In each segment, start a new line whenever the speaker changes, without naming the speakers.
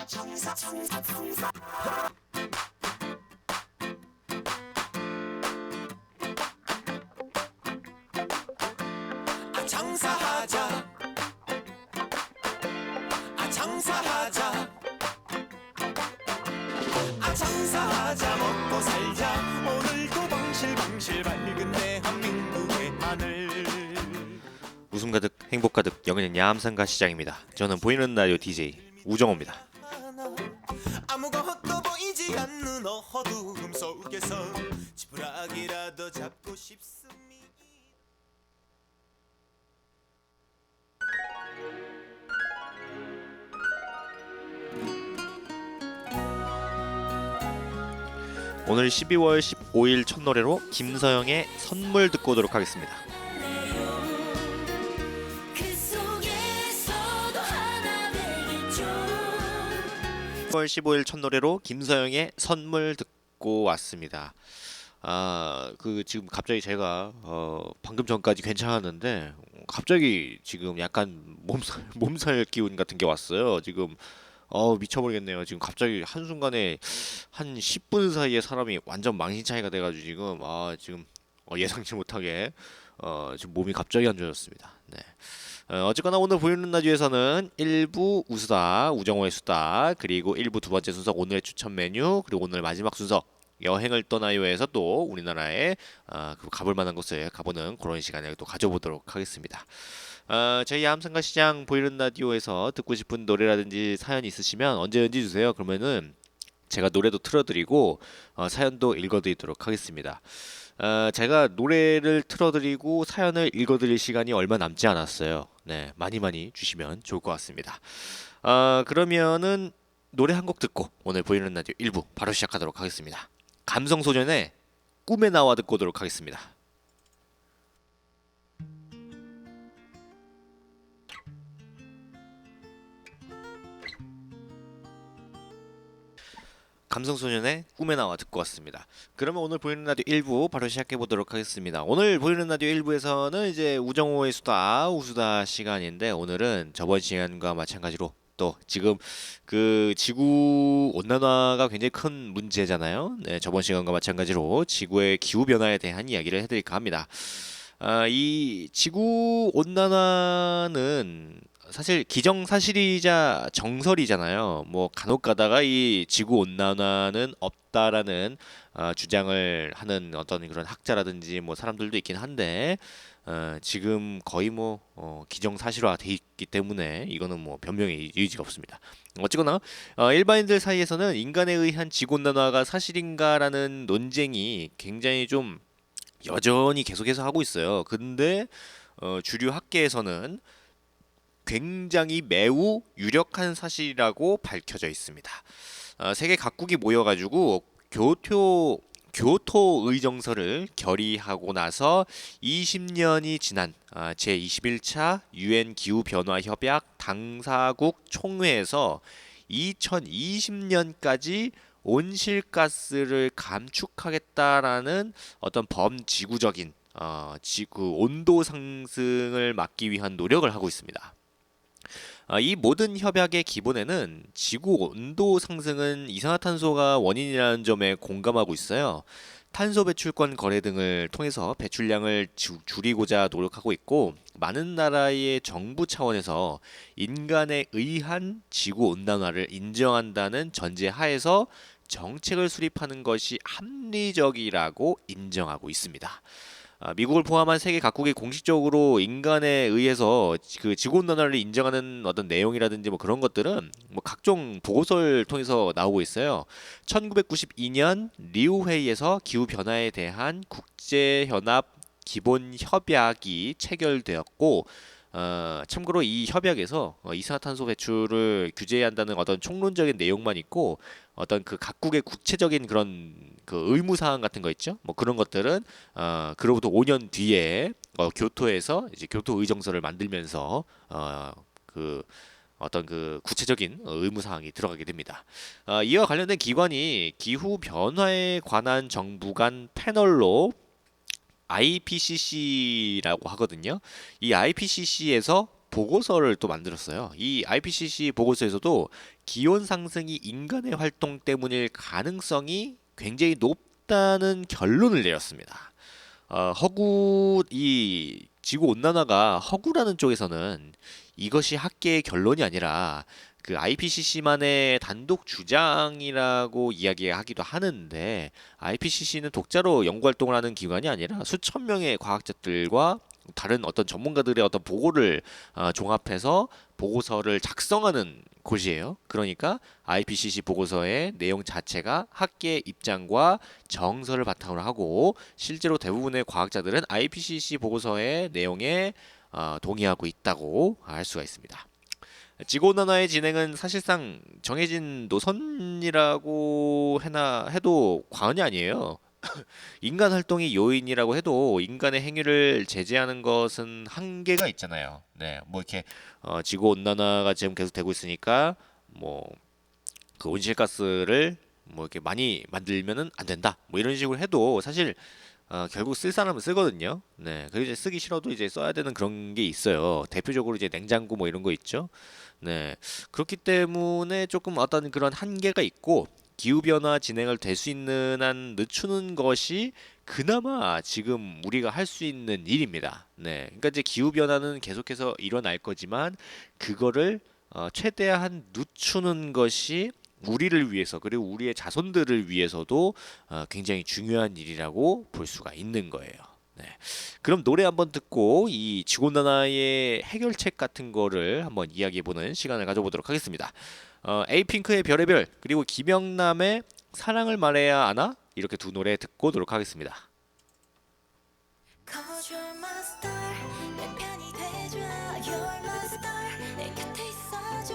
장사하자 장사하자 장사하자 먹고 살자 오늘도 방실방실 밝은 대한민국의 하늘.
웃음 가득 행복 가득 영예는 야암상가 시장입니다. 저는 보이는 라디오 DJ 우정호입니다.
아무것도 보이지 않는 어두움 속에서 지푸라기라도 잡고 싶습니다.
오늘 12월 15일 첫 노래로 김서영의 선물 듣고 오도록 하겠습니다. 10월 15일 첫 노래로 김서영의 선물 듣고 왔습니다. 지금 갑자기 제가 방금 전까지 괜찮았는데 갑자기 지금 약간 몸살 기운 같은 게 왔어요. 지금 미쳐버리겠네요. 지금 갑자기 한순간에 한 10분 사이에 사람이 완전 망신차이가 돼가지고 지금 예상치 못하게 지금 몸이 갑자기 안 좋아졌습니다. 네. 어쨌거나 오늘 보이는 라디오에서는 1부 우수다 우정호의 수다, 그리고 1부 두 번째 순서 오늘의 추천 메뉴, 그리고 오늘 마지막 순서 여행을 떠나요에서 또 우리나라에 가볼 만한 곳을 가보는 그런 시간을 또 가져보도록 하겠습니다. 저희 야암상가 시장 보이는 라디오에서 듣고 싶은 노래라든지 사연 있으시면 언제든지 주세요. 그러면은 제가 노래도 틀어드리고 사연도 읽어드리도록 하겠습니다. 제가 노래를 틀어드리고 사연을 읽어드릴 시간이 얼마 남지 않았어요. 네, 많이 주시면 좋을 것 같습니다. 그러면은 노래 한 곡 듣고 오늘 보이는 라디오 1부 바로 시작하도록 하겠습니다. 감성소년의 꿈에 나와 듣고 오도록 하겠습니다. 감성소년의 꿈에 나와 듣고 왔습니다. 그러면 오늘 보이는 라디오 1부 바로 시작해 보도록 하겠습니다. 오늘 보이는 라디오 1부에서는 이제 우정호의 수다 우수다 시간인데, 오늘은 저번 시간과 마찬가지로 또 지금 그 지구 온난화가 굉장히 큰 문제잖아요. 네, 저번 시간과 마찬가지로 지구의 기후 변화에 대한 이야기를 해드릴까 합니다. 이 지구 온난화는 사실 기정사실이자 정설이잖아요. 뭐 간혹 가다가 이 지구 온난화는 없다라는 주장을 하는 어떤 그런 학자라든지 뭐 사람들도 있긴 한데, 지금 거의 뭐 기정사실화 돼 있기 때문에 이거는 뭐 변명의 여지가 없습니다. 어쨌거나 일반인들 사이에서는 인간에 의한 지구 온난화가 사실인가라는 논쟁이 굉장히 좀 여전히 계속해서 하고 있어요. 근데 주류 학계에서는 굉장히 매우 유력한 사실이라고 밝혀져 있습니다. 세계 각국이 모여가지고 교토 의정서를 결의하고 나서 20년이 지난 제21차 유엔 기후 변화 협약 당사국 총회에서 2020년까지 온실가스를 감축하겠다라는 어떤 범지구적인 지구 온도 상승을 막기 위한 노력을 하고 있습니다. 이 모든 협약의 기본에는 지구 온도 상승은 이산화탄소가 원인이라는 점에 공감하고 있어요. 탄소 배출권 거래 등을 통해서 배출량을 줄이고자 노력하고 있고, 많은 나라의 정부 차원에서 인간에 의한 지구 온난화를 인정한다는 전제 하에서 정책을 수립하는 것이 합리적이라고 인정하고 있습니다. 미국을 포함한 세계 각국이 공식적으로 인간에 의해서 그 지구온난화를 인정하는 어떤 내용이라든지 뭐 그런 것들은 뭐 각종 보고서를 통해서 나오고 있어요. 1992년 리우 회의에서 기후 변화에 대한 국제연합 기본 협약이 체결되었고, 참고로 이 협약에서 이산화탄소 배출을 규제한다는 어떤 총론적인 내용만 있고, 어떤 그 각국의 구체적인 그런 그 의무 사항 같은 거 있죠. 뭐 그런 것들은 그로부터 5년 뒤에 교토에서 이제 교토 의정서를 만들면서 그 어떤 그 구체적인 의무 사항이 들어가게 됩니다. 이와 관련된 기관이 기후 변화에 관한 정부 간 패널로 IPCC라고 하거든요. 이 IPCC에서 보고서를 또 만들었어요. 이 IPCC 보고서에서도 기온 상승이 인간의 활동 때문일 가능성이 굉장히 높다는 결론을 내렸습니다. 이 지구 온난화가 허구라는 쪽에서는 이것이 학계의 결론이 아니라 그 IPCC만의 단독 주장이라고 이야기하기도 하는데, IPCC는 독자로 연구 활동을 하는 기관이 아니라 수천 명의 과학자들과 다른 어떤 전문가들의 어떤 보고를 종합해서 보고서를 작성하는 곳이에요. 그러니까 IPCC 보고서의 내용 자체가 학계의 입장과 정설을 바탕으로 하고, 실제로 대부분의 과학자들은 IPCC 보고서의 내용에 동의하고 있다고 할 수가 있습니다. 지구온난화의 진행은 사실상 정해진 노선이라고 해도 과언이 아니에요. 인간 활동이 요인이라고 해도 인간의 행위를 제재하는 것은 한계가 있잖아요. 네, 뭐 이렇게 지구 온난화가 지금 계속 되고 있으니까 뭐 그 온실가스를 뭐 이렇게 많이 만들면은 안 된다. 뭐 이런 식으로 해도 사실 결국 쓸 사람은 쓰거든요. 네, 그리고 이제 쓰기 싫어도 이제 써야 되는 그런 게 있어요. 대표적으로 이제 냉장고 뭐 이런 거 있죠. 네, 그렇기 때문에 조금 어떤 그런 한계가 있고, 기후변화 진행을 될 수 있는 한 늦추는 것이 그나마 지금 우리가 할 수 있는 일입니다. 네, 그러니까 이제 기후변화는 계속해서 일어날 거지만 그거를 최대한 늦추는 것이 우리를 위해서, 그리고 우리의 자손들을 위해서도 굉장히 중요한 일이라고 볼 수가 있는 거예요. 네. 그럼 노래 한번 듣고 이 지구온난화의 해결책 같은 거를 한번 이야기해보는 시간을 가져보도록 하겠습니다. 에이핑크의 별의 별, 그리고 김영남의 사랑을 말해야 하나, 이렇게 두 노래 듣고 오도록 하겠습니다.
Cause you're my star 내 편이 돼줘 You're my star 내 곁에 있어줘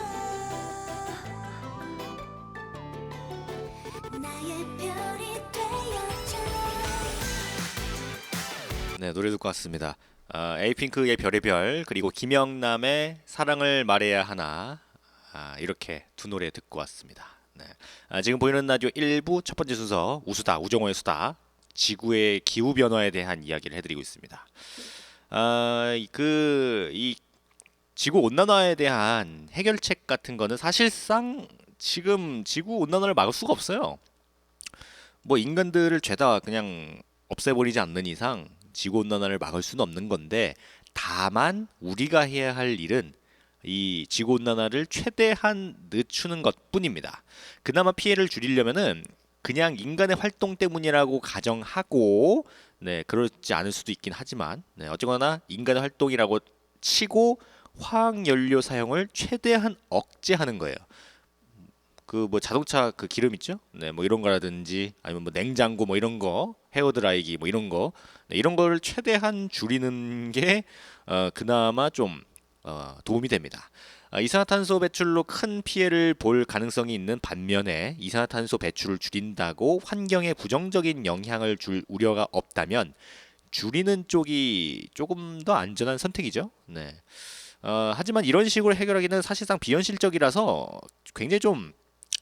나의 별이 되어줘
네, 노래 듣고 왔습니다. 에이핑크의 별의 별, 그리고 김영남의 사랑을 말해야 하나, 이렇게 두 노래 듣고 왔습니다. 네. 지금 보이는 라디오 1부 첫 번째 순서 우수다, 우정호의 수다, 지구의 기후 변화에 대한 이야기를 해드리고 있습니다. 이 지구 온난화에 대한 해결책 같은 거는 사실상 지금 지구 온난화를 막을 수가 없어요. 뭐 인간들을 죄다 그냥 없애버리지 않는 이상 지구 온난화를 막을 수는 없는 건데, 다만 우리가 해야 할 일은 이 지구 온난화를 최대한 늦추는 것뿐입니다. 그나마 피해를 줄이려면은 그냥 인간의 활동 때문이라고 가정하고, 네, 그렇지 않을 수도 있긴 하지만, 네, 어쨌거나 인간의 활동이라고 치고 화학 연료 사용을 최대한 억제하는 거예요. 그 뭐 자동차 그 기름 있죠? 네, 뭐 이런 거라든지 아니면 뭐 냉장고 뭐 이런 거, 헤어 드라이기 뭐 이런 거, 네, 이런 거를 최대한 줄이는 게 그나마 좀 도움이 됩니다. 이산화탄소 배출로 큰 피해를 볼 가능성이 있는 반면에, 이산화탄소 배출을 줄인다고 환경에 부정적인 영향을 줄 우려가 없다면 줄이는 쪽이 조금 더 안전한 선택이죠. 네. 하지만 이런 식으로 해결하기는 사실상 비현실적이라서 굉장히 좀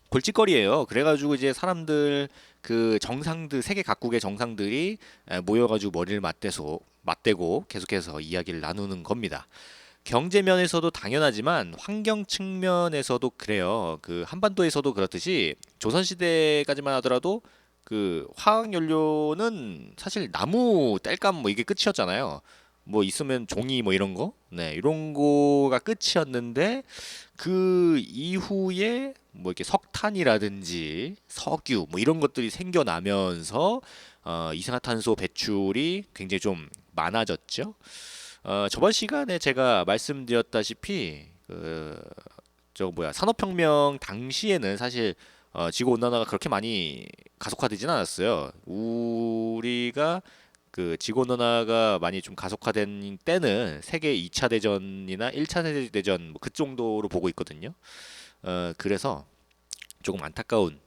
골칫거리예요. 그래가지고 이제 사람들 그 정상들, 세계 각국의 정상들이 모여가지고 머리를 맞대고 계속해서 이야기를 나누는 겁니다. 경제 면에서도 당연하지만 환경 측면에서도 그래요. 그 한반도에서도 그렇듯이 조선 시대까지만 하더라도 그 화학 연료는 사실 나무 땔감 뭐 이게 끝이었잖아요. 뭐 있으면 종이 뭐 이런 거, 네, 이런 거가 끝이었는데, 그 이후에 뭐 이렇게 석탄이라든지 석유 뭐 이런 것들이 생겨나면서 이산화탄소 배출이 굉장히 좀 많아졌죠. 저번 시간에 제가 말씀드렸다시피 산업혁명 당시에는 사실 지구 온난화가 그렇게 많이 가속화되진 않았어요. 우리가 그 지구 온난화가 많이 좀 가속화된 때는 세계 2차 대전이나 1차 세계대전 뭐 그 정도로 보고 있거든요. 그래서 조금 안타까운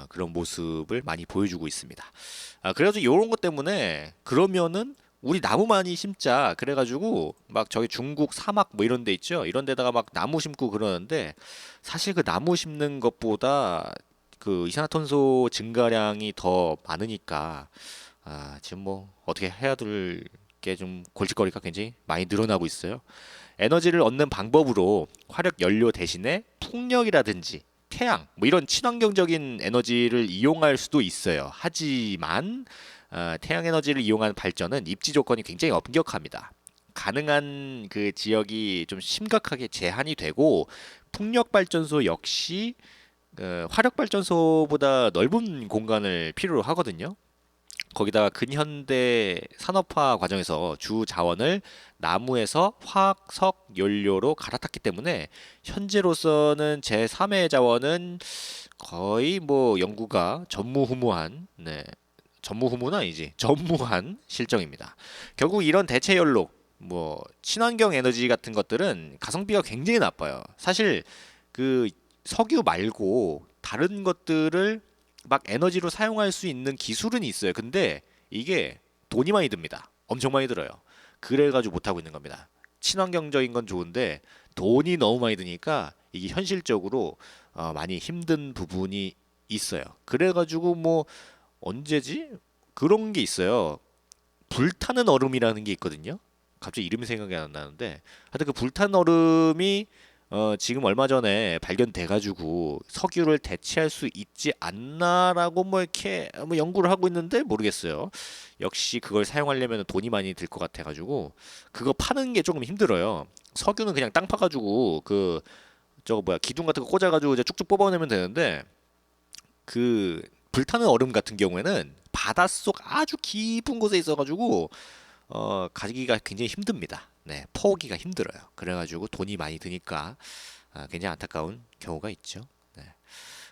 그런 모습을 많이 보여주고 있습니다. 그래가지고 이런 것 때문에 그러면은 우리 나무 많이 심자, 그래가지고 막 저기 중국 사막 뭐 이런 데 있죠. 이런 데다가 막 나무 심고 그러는데, 사실 그 나무 심는 것보다 그 이산화탄소 증가량이 더 많으니까 지금 뭐 어떻게 해야 될 게 좀 골칫거리가 굉장히 많이 늘어나고 있어요. 에너지를 얻는 방법으로 화력 연료 대신에 풍력이라든지 태양 뭐 이런 친환경적인 에너지를 이용할 수도 있어요. 하지만 태양 에너지를 이용한 발전은 입지 조건이 굉장히 엄격합니다. 가능한 그 지역이 좀 심각하게 제한이 되고 풍력 발전소 역시 화력 발전소보다 넓은 공간을 필요로 하거든요. 거기다가 근현대 산업화 과정에서 주 자원을 나무에서 화석 연료로 갈아탔기 때문에 현재로서는 제3의 자원은 거의 뭐 연구가 전무후무한 전무후무는 아니지 전무한 실정입니다. 결국 이런 대체 연료 뭐 친환경 에너지 같은 것들은 가성비가 굉장히 나빠요. 사실 그 석유 말고 다른 것들을 막 에너지로 사용할 수 있는 기술은 있어요. 근데 이게 돈이 많이 듭니다. 엄청 많이 들어요. 그래가지고 못하고 있는 겁니다. 친환경적인 건 좋은데 돈이 너무 많이 드니까 이게 현실적으로 많이 힘든 부분이 있어요. 그래가지고 뭐 언제지? 그런 게 있어요. 불타는 얼음이라는 게 있거든요. 갑자기 이름이 생각이 안 나는데 하여튼 그 불타는 얼음이 지금 얼마 전에 발견돼가지고 석유를 대체할 수 있지 않나라고 뭐 이렇게 뭐 연구를 하고 있는데 모르겠어요. 역시 그걸 사용하려면 돈이 많이 들 것 같아가지고 그거 파는 게 조금 힘들어요. 석유는 그냥 땅 파가지고 그 저거 뭐야 기둥 같은 거 꽂아가지고 이제 쭉쭉 뽑아내면 되는데 그 불타는 얼음 같은 경우에는 바닷속 아주 깊은 곳에 있어가지고 가지기가 굉장히 힘듭니다. 네, 퍼오기가 힘들어요. 그래가지고 돈이 많이 드니까 굉장히 안타까운 경우가 있죠. 네.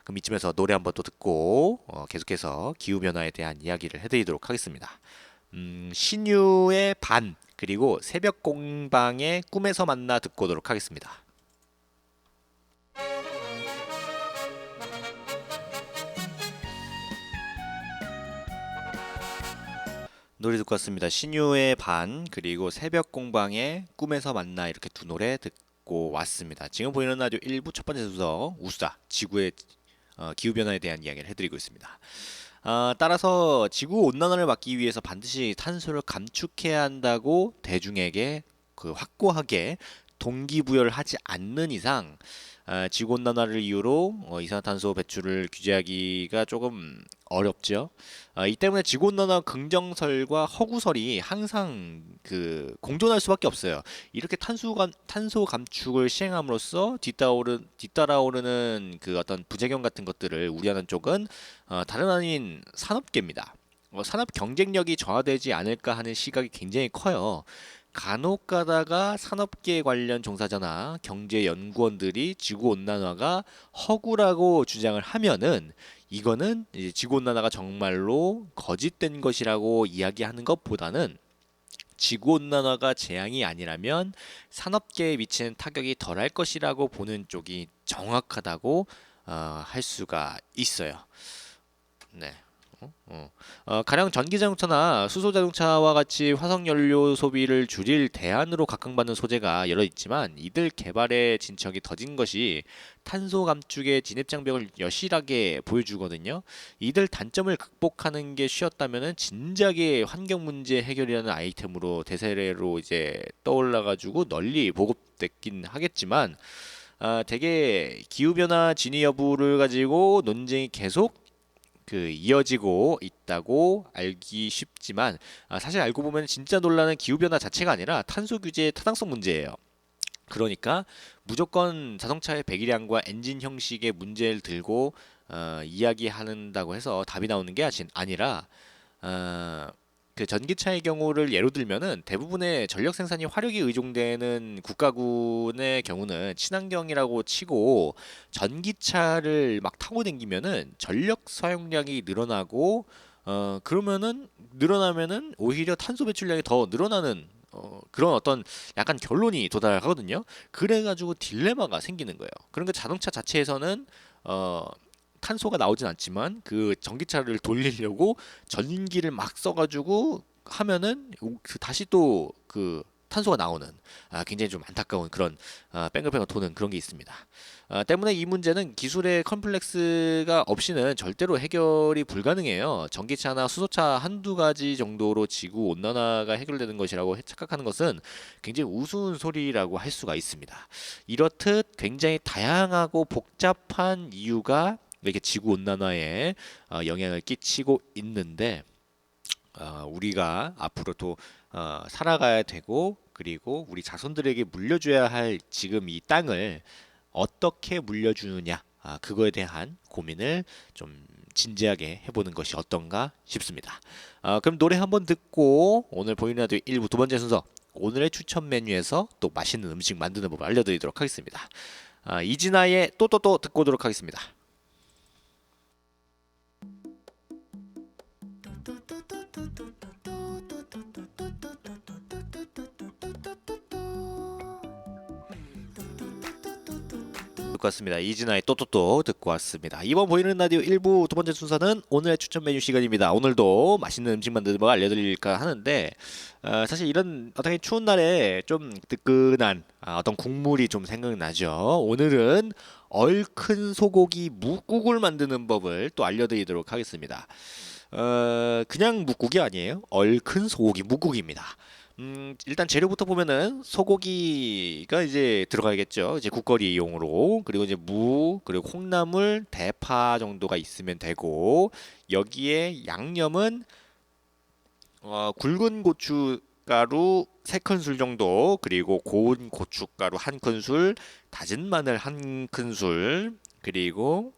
그럼 이쯤에서 노래 한번 또 듣고 계속해서 기후 변화에 대한 이야기를 해드리도록 하겠습니다. 신유의 반 그리고 새벽 공방의 꿈에서 만나 듣고 오도록 하겠습니다. 노래 듣고 왔습니다. 신유의 반 그리고 새벽 공방의 꿈에서 만나 이렇게 두 노래 듣고 왔습니다. 지금 보이는 라디오 1부 첫 번째 순서 우수다 지구의 기후 변화에 대한 이야기를 해드리고 있습니다. 따라서 지구 온난화를 막기 위해서 반드시 탄소를 감축해야 한다고 대중에게 그 확고하게 동기부여를 하지 않는 이상 지구 온난화를 이유로 이산화탄소 배출을 규제하기가 조금 어렵죠. 이 때문에 지구 온난화 긍정설과 허구설이 항상 그 공존할 수밖에 없어요. 이렇게 탄소 감축을 시행함으로써 뒤따라오르는 그 어떤 부작용 같은 것들을 우려하는 쪽은 다른 아닌 산업계입니다. 산업 경쟁력이 저하되지 않을까 하는 시각이 굉장히 커요. 간혹 가다가 산업계 관련 종사자나 경제 연구원들이 지구 온난화가 허구라고 주장을 하면은 이거는 이제 지구 온난화가 정말로 거짓된 것이라고 이야기하는 것보다는 지구 온난화가 재앙이 아니라면 산업계에 미치는 타격이 덜할 것이라고 보는 쪽이 정확하다고 할 수가 있어요. 네. 가령 전기자동차나 수소자동차와 같이 화석연료 소비를 줄일 대안으로 각광받는 소재가 여러 있지만 이들 개발의 진척이 더딘 것이 탄소 감축의 진입장벽을 여실하게 보여주거든요. 이들 단점을 극복하는 게 쉬웠다면은 진작에 환경 문제 해결이라는 아이템으로 대세로 이제 떠올라가지고 널리 보급됐긴 하겠지만 대개 기후변화 진위 여부를 가지고 논쟁이 계속 이어지고 있다고 알기 쉽지만 사실 알고 보면 진짜 논란은 기후변화 자체가 아니라 탄소 규제의 타당성 문제예요. 그러니까 무조건 자동차의 배기량과 엔진 형식의 문제를 들고 이야기한다고 해서 답이 나오는 게 아니라 그 전기차의 경우를 예로 들면은 대부분의 전력 생산이 화력이 의존되는 국가군의 경우는 친환경이라고 치고 전기차를 막 타고 댕기면은 전력 사용량이 늘어나고 늘어나면은 오히려 탄소 배출량이 더 늘어나는 그런 어떤 약간 결론이 도달하거든요. 그래가지고 딜레마가 생기는 거예요. 그러니까 자동차 자체에서는 탄소가 나오진 않지만 그 전기차를 돌리려고 전기를 막 써가지고 하면은 다시 또 그 탄소가 나오는 굉장히 좀 안타까운 그런 뺑글뺑글 도는 그런 게 있습니다. 때문에 이 문제는 기술의 컴플렉스가 없이는 절대로 해결이 불가능해요. 전기차나 수소차 한두 가지 정도로 지구 온난화가 해결되는 것이라고 착각하는 것은 굉장히 우스운 소리라고 할 수가 있습니다. 이렇듯 굉장히 다양하고 복잡한 이유가 이렇게 지구 온난화에 영향을 끼치고 있는데 우리가 앞으로도 살아가야 되고 그리고 우리 자손들에게 물려줘야 할 지금 이 땅을 어떻게 물려주느냐 그거에 대한 고민을 좀 진지하게 해보는 것이 어떤가 싶습니다. 그럼 노래 한번 듣고 오늘 보이는 라디오 1부 두 번째 순서 오늘의 추천 메뉴에서 또 맛있는 음식 만드는 법을 알려드리도록 하겠습니다. 이진아의 또또또 듣고 오도록 하겠습니다. 듣고 왔습니다. 이진아의 또또또 듣고 왔습니다. 이번 보이는 라디오 1부 두 번째 순서는 오늘의 추천 메뉴 시간입니다. 오늘도 맛있는 음식 만드는 법 알려드릴까 하는데 사실 이런 어떻게 추운 날에 좀 뜨끈한 어떤 국물이 좀 생각나죠. 오늘은 얼큰 소고기 묵국을 만드는 법을 또 알려드리도록 하겠습니다. 그냥 묵국이 아니에요. 얼큰 소고기 묵국입니다. 일단 재료부터 보면은 소고기가 이제 들어가야겠죠. 이제 국거리용으로. 그리고 이제 무, 그리고 콩나물, 대파 정도가 있으면 되고 여기에 양념은 굵은 고춧가루 3큰술 정도, 그리고 고운 고춧가루 1큰술, 다진 마늘 1큰술, 그리고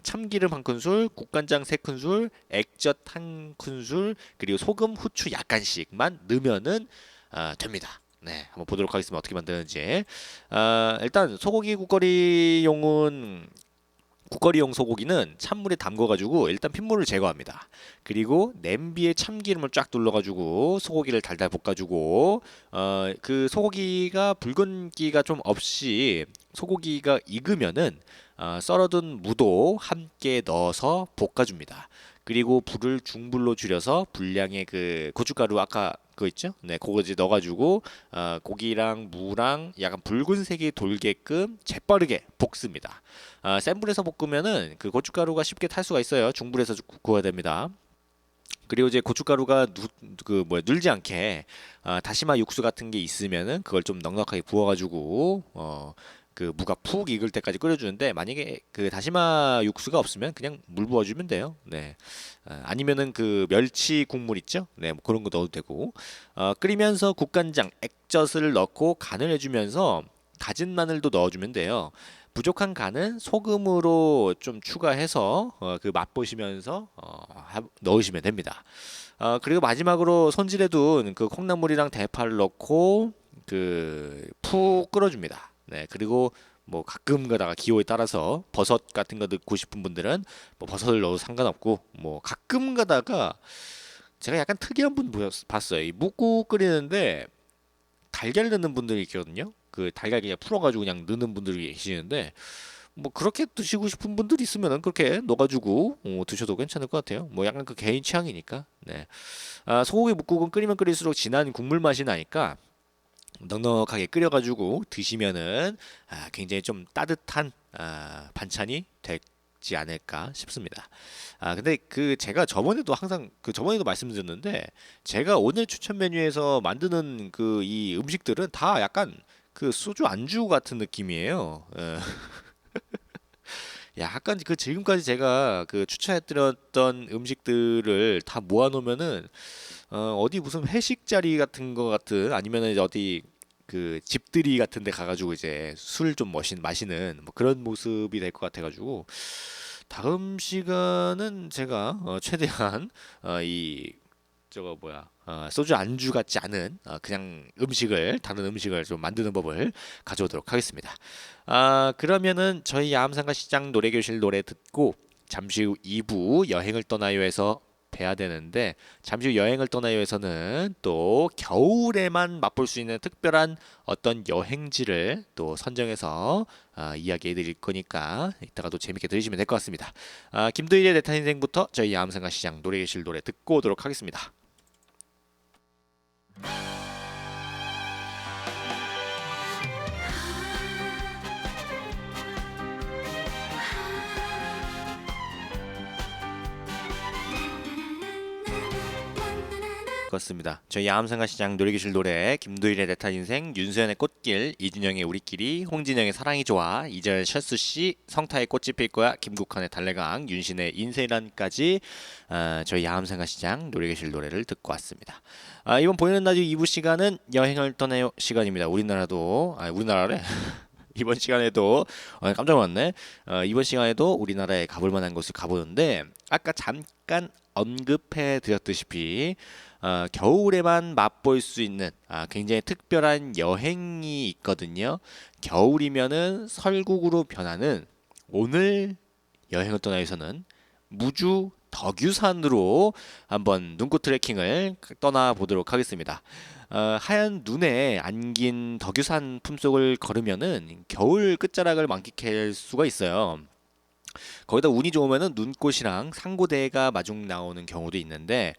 참기름 1큰술, 국간장 3큰술, 액젓 1큰술, 그리고 소금, 후추 약간씩만 넣으면은 됩니다. 네, 한번 보도록 하겠습니다. 어떻게 만드는지. 일단 소고기 국거리용 소고기는 찬물에 담궈가지고 일단 핏물을 제거합니다. 그리고 냄비에 참기름을 쫙 둘러가지고 소고기를 달달 볶아주고 그 소고기가 붉은기가 좀 없이 소고기가 익으면은 썰어둔 무도 함께 넣어서 볶아줍니다. 그리고 불을 중불로 줄여서 분량의 그 고춧가루 아까 그거 있죠? 네, 그거 이제 넣어가지고 고기랑 무랑 약간 붉은색이 돌게끔 재빠르게 볶습니다. 센 불에서 볶으면은 그 고춧가루가 쉽게 탈 수가 있어요. 중불에서 구워야 됩니다. 그리고 이제 고춧가루가 눌지 않게 다시마 육수 같은 게 있으면은 그걸 좀 넉넉하게 부어가지고 그 무가 푹 익을 때까지 끓여주는데 만약에 그 다시마 육수가 없으면 그냥 물 부어주면 돼요. 네. 아니면은 그 멸치 국물 있죠? 네, 뭐 그런 거 넣어도 되고 끓이면서 국간장, 액젓을 넣고 간을 해주면서 다진 마늘도 넣어주면 돼요. 부족한 간은 소금으로 좀 추가해서 그 맛보시면서 넣으시면 됩니다. 그리고 마지막으로 손질해둔 그 콩나물이랑 대파를 넣고 그 푹 끓여줍니다. 네, 그리고 뭐 가끔 가다가 기호에 따라서 버섯 같은 거 넣고 싶은 분들은 뭐 버섯을 넣어도 상관없고 뭐 가끔 가다가 제가 약간 특이한 분 봤어요. 이 묵국 끓이는데 달걀 넣는 분들이 있거든요. 그 달걀 그냥 풀어가지고 그냥 넣는 분들이 계시는데 뭐 그렇게 드시고 싶은 분들이 있으면은 그렇게 넣어가지고 드셔도 괜찮을 것 같아요. 뭐 약간 그 개인 취향이니까. 네. 소고기 묵국은 끓이면 끓일수록 진한 국물 맛이 나니까 넉넉하게 끓여가지고 드시면은 굉장히 좀 따뜻한 반찬이 되지 않을까 싶습니다. 근데 그 제가 저번에도 항상 저번에도 말씀드렸는데 제가 오늘 추천 메뉴에서 만드는 그 이 음식들은 다 약간 그 소주 안주 같은 느낌이에요. 약간 그 지금까지 제가 그 추천해드렸던 음식들을 다 모아놓으면은 어디 무슨 회식 자리 같은 거 같은 아니면은 이제 어디 그 집들이 같은 데 가가지고 이제 술 좀 마시는 뭐 그런 모습이 될 것 같아가지고 다음 시간은 제가 최대한 이 저거 뭐야 소주 안주 같지 않은 그냥 다른 음식을 좀 만드는 법을 가져오도록 하겠습니다. 그러면은 저희 야암상가 시장 노래교실 노래 듣고 잠시 후 2부 여행을 떠나요에서 뵈야 되는데 잠시 후 여행을 떠나요에서는 또 겨울에만 맛볼 수 있는 특별한 어떤 여행지를 또 선정해서 이야기해 드릴 거니까 이따가도 재밌게 들으시면 될 것 같습니다. 김도일의 내탄 인생부터 저희 야암상가 시장 노래교실 노래 듣고 오도록 하겠습니다. 그렇습니다. 저희 야암상가시장 놀이기술 노래 김도일의 레타 인생, 윤수연의 꽃길, 이준영의 우리끼리, 홍진영의 사랑이 좋아, 이절 셔스씨, 성타의 꽃이 필 거야, 김국환의 달래강, 윤신의 인생란까지 저희 야암상가시장 놀이기술 노래를 듣고 왔습니다. 이번 보이는 라디오 2부 시간은 여행을 떠나요 시간입니다. 우리나라래. 이번 시간에도 깜짝 놀랐네. 이번 시간에도 우리나라에 가볼 만한 곳을 가보는데 아까 잠깐 언급해 드렸다시피 겨울에만 맛볼 수 있는 굉장히 특별한 여행이 있거든요. 겨울이면은 설국으로 변하는 오늘 여행을 떠나서는 무주 덕유산으로 한번 눈꽃 트레킹을 떠나보도록 하겠습니다. 하얀 눈에 안긴 덕유산 품속을 걸으면은 겨울 끝자락을 만끽할 수가 있어요. 거기다 운이 좋으면은 눈꽃이랑 상고대가 마중 나오는 경우도 있는데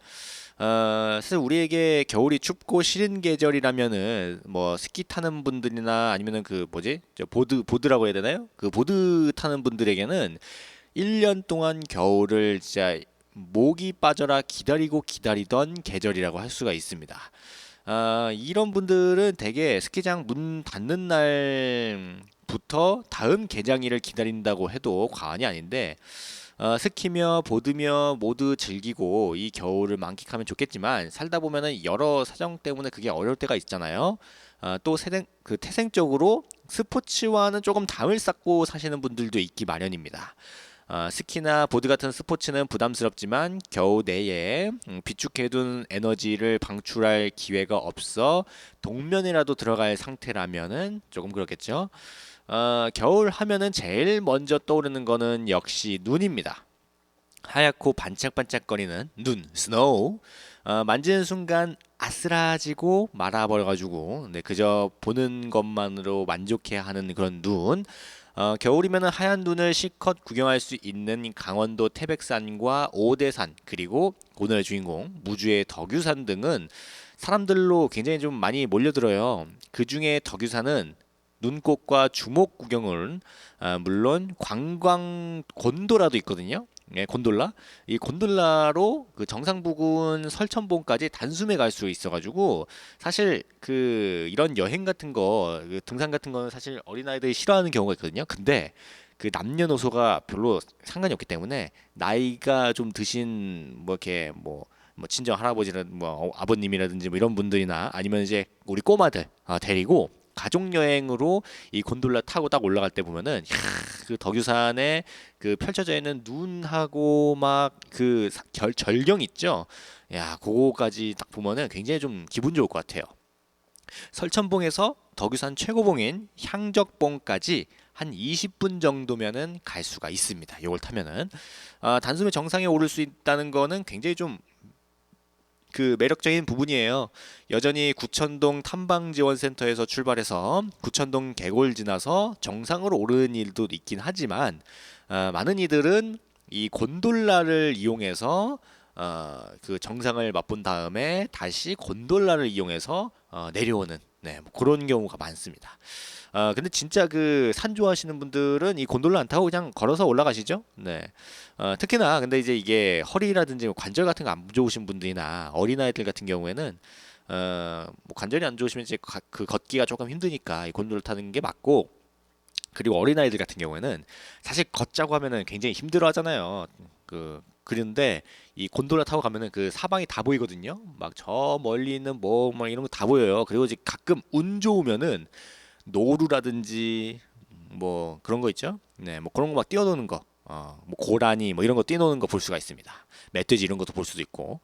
사실 우리에게 겨울이 춥고 싫은 계절이라면은 뭐 스키 타는 분들이나 아니면은 그 뭐지? 보드라고 해야 되나요? 그 보드 타는 분들에게는 1년 동안 겨울을 진짜 목이 빠져라 기다리고 기다리던 계절이라고 할 수가 있습니다. 이런 분들은 대개 스키장 문 닫는 날부터 다음 개장일을 기다린다고 해도 과언이 아닌데 스키며 보드며 모두 즐기고 이 겨울을 만끽하면 좋겠지만 살다 보면은 여러 사정 때문에 그게 어려울 때가 있잖아요. 또 태생적으로 스포츠와는 조금 담을 쌓고 사시는 분들도 있기 마련입니다. 스키나 보드 같은 스포츠는 부담스럽지만 겨우 내에 비축해둔 에너지를 방출할 기회가 없어 동면이라도 들어갈 상태라면은 조금 그렇겠죠. 겨울 하면은 제일 먼저 떠오르는 거는 역시 눈입니다. 하얗고 반짝반짝거리는 눈, 스노우. 만지는 순간 아스라지고 말아버려가지고 그저 보는 것만으로 만족해하는 그런 눈. 겨울이면 하얀 눈을 실컷 구경할 수 있는 강원도 태백산과 오대산 그리고 오늘의 주인공 무주의 덕유산 등은 사람들로 굉장히 좀 많이 몰려들어요. 그 중에 덕유산은 눈꽃과 주목 구경은 물론 관광 곤돌라도 있거든요. 예, 곤돌라. 이 곤돌라로 그 정상 부근 설천봉까지 단숨에 갈 수 있어가지고 사실 그 이런 여행 같은 거, 그 등산 같은 거는 사실 어린아이들이 싫어하는 경우가 있거든요. 근데 그 남녀노소가 별로 상관이 없기 때문에 나이가 좀 드신 뭐 이렇게 뭐 친정 할아버지나 뭐 아버님이라든지 뭐 이런 분들이나 아니면 이제 우리 꼬마들 데리고 가족 여행으로 이 곤돌라 타고 딱 올라갈 때 보면은 그 덕유산에 그 펼쳐져 있는 눈하고 막 그 절경 있죠. 야, 그거까지 딱 보면은 굉장히 좀 기분 좋을 것 같아요. 설천봉에서 덕유산 최고봉인 향적봉까지 한 20분 정도면은 갈 수가 있습니다. 이걸 타면은 단숨에 정상에 오를 수 있다는 거는 굉장히 좀 그 매력적인 부분이에요. 여전히 구천동 탐방지원센터에서 출발해서 구천동 계골 지나서 정상으로 오르는 일도 있긴 하지만 많은 이들은 이 곤돌라를 이용해서 그 정상을 맛본 다음에 다시 곤돌라를 이용해서 내려오는 뭐 그런 경우가 많습니다. 근데 진짜 그 산 좋아하시는 분들은 이 곤돌라 안 타고 그냥 걸어서 올라가시죠. 네. 특히나 근데 이제 이게 허리라든지 관절 같은 거 안 좋으신 분들이나 어린아이들 같은 경우에는 뭐 관절이 안 좋으시면 이제 그 걷기가 조금 힘드니까 이 곤돌라 타는 게 맞고, 그리고 어린아이들 같은 경우에는 사실 걷자고 하면은 굉장히 힘들어하잖아요. 그런데 이 곤돌라 타고 가면은 그 사방이 다 보이거든요. 막 저 멀리 있는 뭐 막 이런 거 다 보여요. 그리고 이제 가끔 운 좋으면은 노루라든지 뭐 그런 거 있죠. 네, 뭐 그런 거 막 뛰어노는 거, 뭐 고라니 뭐 이런 거 뛰어노는 거 볼 수가 있습니다. 멧돼지 이런 것도 볼 수도 있고.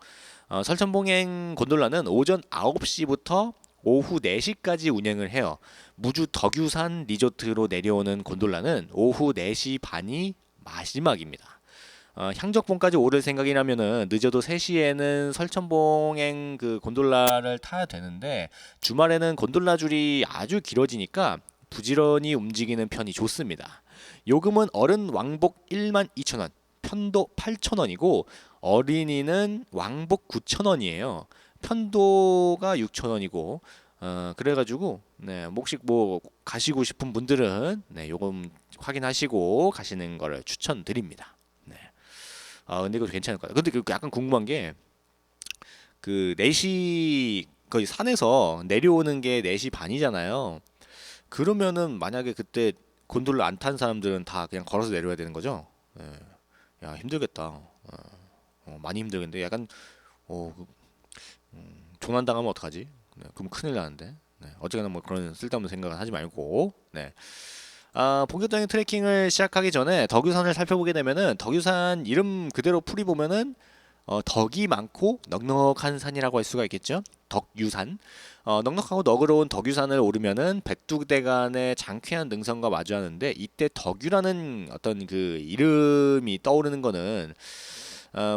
설천봉행 곤돌라는 오전 9시부터 오후 4시까지 운행을 해요. 무주 덕유산 리조트로 내려오는 곤돌라는 오후 4시 반이 마지막입니다. 향적봉까지 오를 생각이라면은 늦어도 3시에는 설천봉행 그 곤돌라를 타야 되는데 주말에는 곤돌라 줄이 아주 길어지니까 부지런히 움직이는 편이 좋습니다. 요금은 어른 왕복 12,000원, 편도 8,000원이고 어린이는 왕복 9,000원이에요. 편도가 6,000원이고 그래가지고 혹시 뭐 가시고 싶은 분들은 요금 확인하시고 가시는 거를 추천드립니다. 근데 이거 괜찮을 것 같아요. 근데 약간 궁금한 게 그 4시 거의 산에서 내려오는 게 4시 반이잖아요. 그러면은 만약에 그때 곤돌라 안 탄 사람들은 다 그냥 걸어서 내려야 되는 거죠. 예. 야 힘들겠다. 많이 힘들겠는데 약간 그, 조난당하면 어떡하지? 네, 그럼 큰일 나는데. 네, 어쨌거나 뭐 그런 쓸데없는 생각은 하지 말고. 네. 본격적인 트레킹을 시작하기 전에 덕유산을 살펴보게 되면은 덕유산 이름 그대로 풀이 보면은 덕이 많고 넉넉한 산이라고 할 수가 있겠죠. 덕유산. 넉넉하고 너그러운 덕유산을 오르면은 백두대간의 장쾌한 능선과 마주하는데 이때 덕유라는 어떤 그 이름이 떠오르는 거는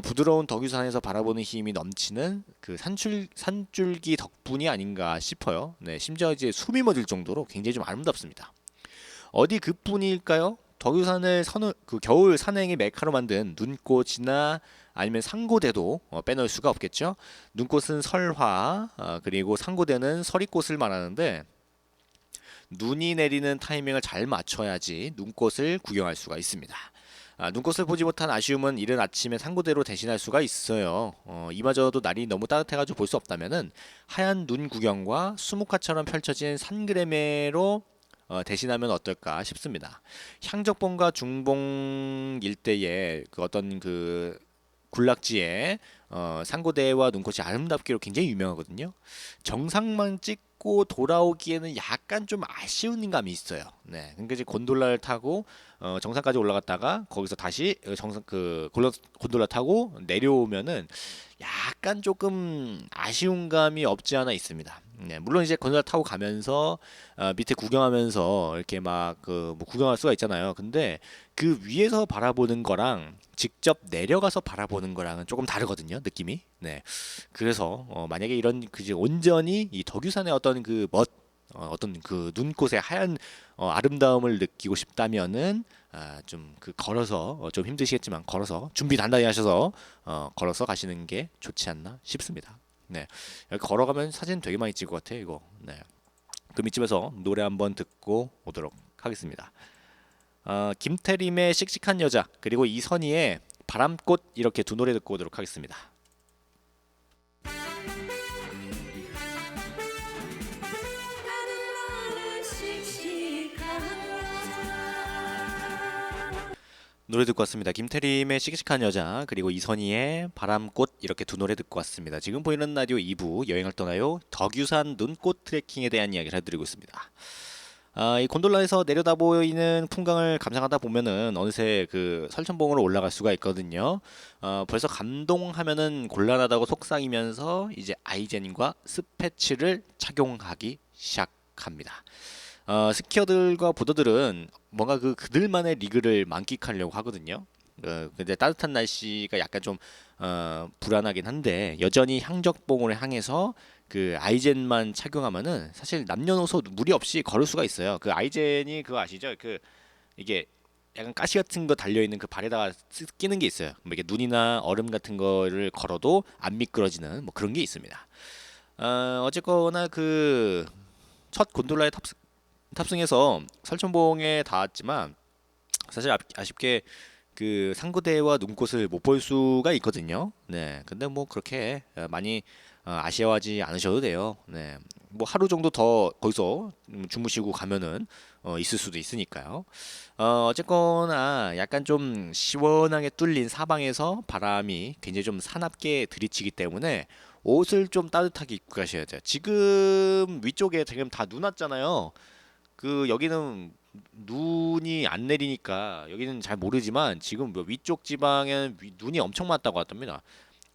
부드러운 덕유산에서 바라보는 힘이 넘치는 그 산줄기 덕분이 아닌가 싶어요. 네, 심지어 이제 숨이 멎을 정도로 굉장히 좀 아름답습니다. 어디 그뿐일까요? 덕유산을 그 겨울 산행의 메카로 만든 눈꽃이나 아니면 상고대도 빼놓을 수가 없겠죠. 눈꽃은 설화, 그리고 상고대는 서리꽃을 말하는데 눈이 내리는 타이밍을 잘 맞춰야지 눈꽃을 구경할 수가 있습니다. 눈꽃을 보지 못한 아쉬움은 이른 아침에 상고대로 대신할 수가 있어요. 이마저도 날이 너무 따뜻해가지고 볼 수 없다면은 하얀 눈 구경과 수묵화처럼 펼쳐진 산그레메로 대신하면 어떨까 싶습니다. 향적봉과 중봉 일대의 그 어떤 그 군락지에 상고대와 눈꽃이 아름답기로 굉장히 유명하거든요. 정상만 찍고 돌아오기에는 약간 좀 아쉬운 감이 있어요. 네, 그러니까 이제 곤돌라를 타고 정상까지 올라갔다가 거기서 다시 정상 그 곤돌라 타고 내려오면은 약간 조금 아쉬운 감이 없지 않아 있습니다. 네, 물론 이제 곤돌라 타고 가면서 밑에 구경하면서 이렇게 막 그 뭐 구경할 수가 있잖아요. 근데 그 위에서 바라보는 거랑 직접 내려가서 바라보는 거랑은 조금 다르거든요, 느낌이. 네, 그래서 만약에 이런 그지 온전히 이 덕유산의 어떤 그 어떤 그 눈꽃의 하얀 아름다움을 느끼고 싶다면은 좀 그 걸어서 좀 힘드시겠지만 걸어서 준비 단단히 하셔서 걸어서 가시는 게 좋지 않나 싶습니다. 네, 여기 걸어가면 사진 되게 많이 찍을 것 같아요, 이거. 네, 그럼 이쯤에서 노래 한번 듣고 오도록 하겠습니다. 김태림의 씩씩한 여자 그리고 이선희의 바람꽃 이렇게 두 노래 듣고 오도록 하겠습니다. 노래 듣고 왔습니다. 김태림의 씩씩한 여자 그리고 이선희의 바람꽃 이렇게 두 노래 듣고 왔습니다. 지금 보이는 라디오 2부 여행을 떠나요 덕유산 눈꽃 트레킹에 대한 이야기를 해드리고 있습니다. 이 곤돌라에서 내려다 보이는 풍광을 감상하다 보면은 어느새 그 설천봉으로 올라갈 수가 있거든요. 벌써 감동하면은 곤란하다고 속상이면서 이제 아이젠과 스패치를 착용하기 시작합니다. 스키어들과 보더들은 뭔가 그들만의 리그를 만끽하려고 하거든요. 근데 따뜻한 날씨가 약간 좀 불안하긴 한데 여전히 향적봉을 향해서 그 아이젠만 착용하면은 사실 남녀노소 무리 없이 걸을 수가 있어요. 그 아이젠이 그거 아시죠? 그 이게 약간 가시 같은 거 달려 있는 그 발에다가 끼는 게 있어요. 뭐 이게 눈이나 얼음 같은 거를 걸어도 안 미끄러지는 뭐 그런 게 있습니다. 어쨌거나 그 첫 곤돌라에 탑승해서 설천봉에 닿았지만 사실 아쉽게 그 상고대와 눈꽃을 못 볼 수가 있거든요. 네, 근데 뭐 그렇게 많이 아쉬워하지 않으셔도 돼요. 네, 뭐 하루 정도 더 거기서 주무시고 가면은 있을 수도 있으니까요. 어쨌거나 약간 좀 시원하게 뚫린 사방에서 바람이 굉장히 좀 사납게 들이치기 때문에 옷을 좀 따뜻하게 입고 가셔야 돼요. 지금 위쪽에 지금 다 눈 왔잖아요. 그 여기는 눈이 안 내리니까 여기는 잘 모르지만 지금 뭐 위쪽 지방에는 눈이 엄청 많다고 하답니다.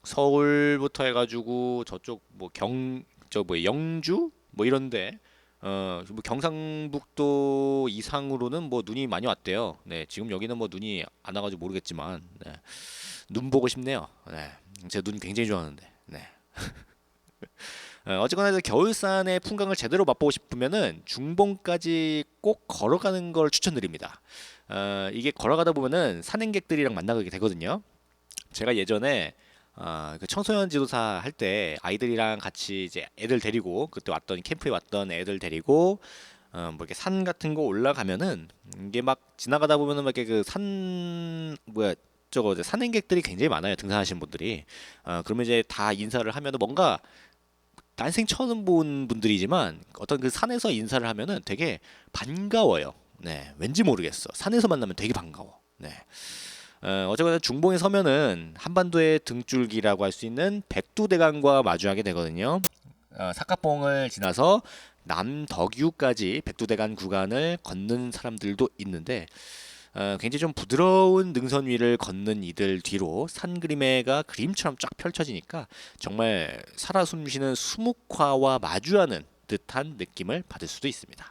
서울부터 해가지고 저쪽 뭐 저 뭐 영주 뭐 이런데 뭐 경상북도 이상으로는 뭐 눈이 많이 왔대요. 네, 지금 여기는 뭐 눈이 안 와가지고 모르겠지만 네, 눈 보고 싶네요. 네, 제 눈 굉장히 좋아하는데. 네. 어쨌거나 겨울산의 풍광을 제대로 맛보고 싶으면은 중봉까지 꼭 걸어가는 걸 추천드립니다. 이게 걸어가다 보면은 산행객들이랑 만나게 되거든요. 제가 예전에 그 청소년 지도사 할 때 아이들이랑 같이 이제 애들 데리고 그때 왔던 캠프에 왔던 애들 데리고 뭐 이렇게 산 같은 거 올라가면은 이게 막 지나가다 보면은 막 이렇게 그 산 뭐야 이것저것 이제 산행객들이 굉장히 많아요. 등산하시는 분들이. 그러면 이제 다 인사를 하면은 뭔가 난생 처음 본 분들이지만 어떤 그 산에서 인사를 하면은 되게 반가워요. 네, 왠지 모르겠어. 산에서 만나면 되게 반가워. 네. 어쨌거나 중봉에 서면은 한반도의 등줄기라고 할 수 있는 백두대간과 마주하게 되거든요. 사카봉을 지나서 남덕유까지 백두대간 구간을 걷는 사람들도 있는데 굉장히 좀 부드러운 능선 위를 걷는 이들 뒤로 산 그림매가 그림처럼 쫙 펼쳐지니까 정말 살아 숨쉬는 수묵화와 마주하는 듯한 느낌을 받을 수도 있습니다.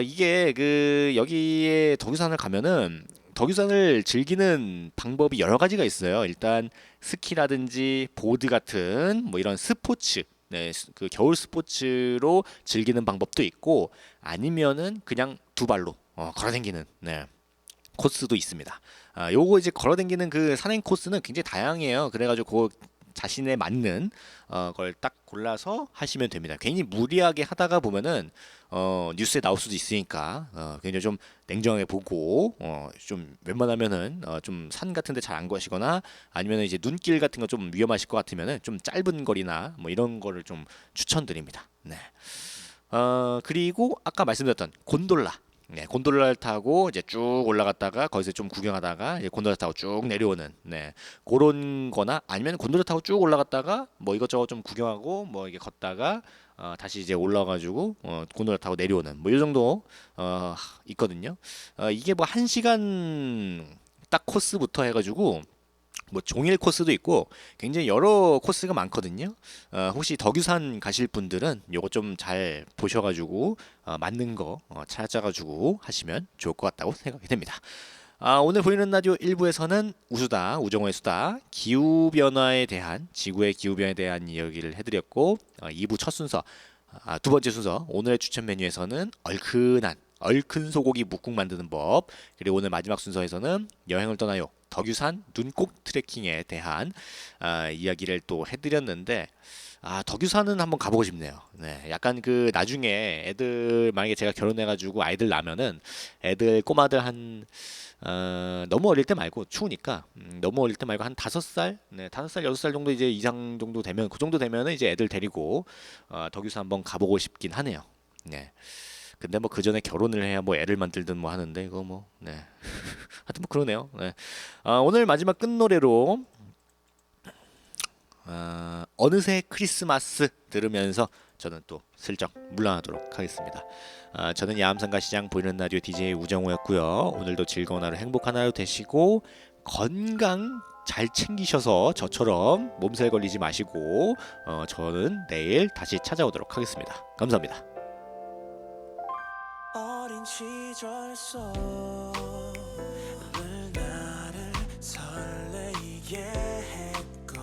이게 그 여기에 덕유산을 가면은 덕유산을 즐기는 방법이 여러 가지가 있어요. 일단 스키라든지 보드 같은 뭐 이런 스포츠, 네, 그 겨울 스포츠로 즐기는 방법도 있고 아니면은 그냥 두 발로 걸어다니는 네, 코스도 있습니다. 요거 이제 걸어다니는 그 산행 코스는 굉장히 다양해요. 그래가지고 그 자신에 맞는 걸 딱 골라서 하시면 됩니다. 괜히 무리하게 하다가 보면은 뉴스에 나올 수도 있으니까 굉장히 좀 냉정하게 보고 좀 웬만하면은 좀 산 같은데 잘 안 가시거나 아니면 이제 눈길 같은 거 좀 위험하실 것 같으면은 좀 짧은 거리나 뭐 이런 거를 좀 추천드립니다. 네. 그리고 아까 말씀드렸던 곤돌라. 네, 곤돌라를 타고 이제 쭉 올라갔다가 거기서 좀 구경하다가 이제 곤돌라 타고 쭉 내려오는 네, 그런 거나 아니면 곤돌라 타고 쭉 올라갔다가 뭐 이것저것 좀 구경하고 뭐 이게 걷다가 다시 이제 올라가지고 곤돌라 타고 내려오는 뭐 이 정도 있거든요. 이게 뭐 1시간 딱 코스부터 해가지고 뭐 종일 코스도 있고 굉장히 여러 코스가 많거든요. 혹시 덕유산 가실 분들은 요거 좀 잘 보셔가지고 맞는 거 찾아가지고 하시면 좋을 것 같다고 생각이 됩니다. 오늘 보이는 라디오 1부에서는 우수다, 우정호의 수다, 기후변화에 대한 지구의 기후변화에 대한 이야기를 해드렸고 2부 첫 순서, 두 번째 순서 오늘의 추천 메뉴에서는 얼큰 소고기 묵국 만드는 법, 그리고 오늘 마지막 순서에서는 여행을 떠나요 덕유산 눈꽃 트레킹에 대한 이야기를 또 해드렸는데 덕유산은 한번 가보고 싶네요. 네, 약간 그 나중에 애들 만약에 제가 결혼해가지고 아이들 나면은 애들 꼬마들 한 너무 어릴 때 말고 추우니까 너무 어릴 때 말고 한 5살, 네, 5살, 6살 정도 이제 이상 정도 되면 그 정도 되면은 이제 애들 데리고 덕유산 한번 가보고 싶긴 하네요. 네. 근데 뭐 그 전에 결혼을 해야 뭐 애를 만들든 뭐 하는데 이거 뭐 네. 하여튼 뭐 그러네요. 네. 오늘 마지막 끝 노래로 어느새 크리스마스 들으면서 저는 또 슬쩍 물러나도록 하겠습니다. 저는 야암상가시장 보이는 라디오 DJ 우정우였고요. 오늘도 즐거운 하루 행복한 하루 되시고 건강 잘 챙기셔서 저처럼 몸살 걸리지 마시고 저는 내일 다시 찾아오도록 하겠습니다. 감사합니다.
어린 시절 속 늘 나를 설레이게 했고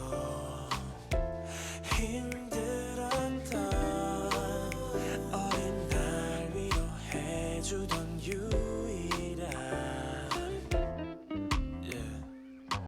힘들었던 어린 날 위로해주던 you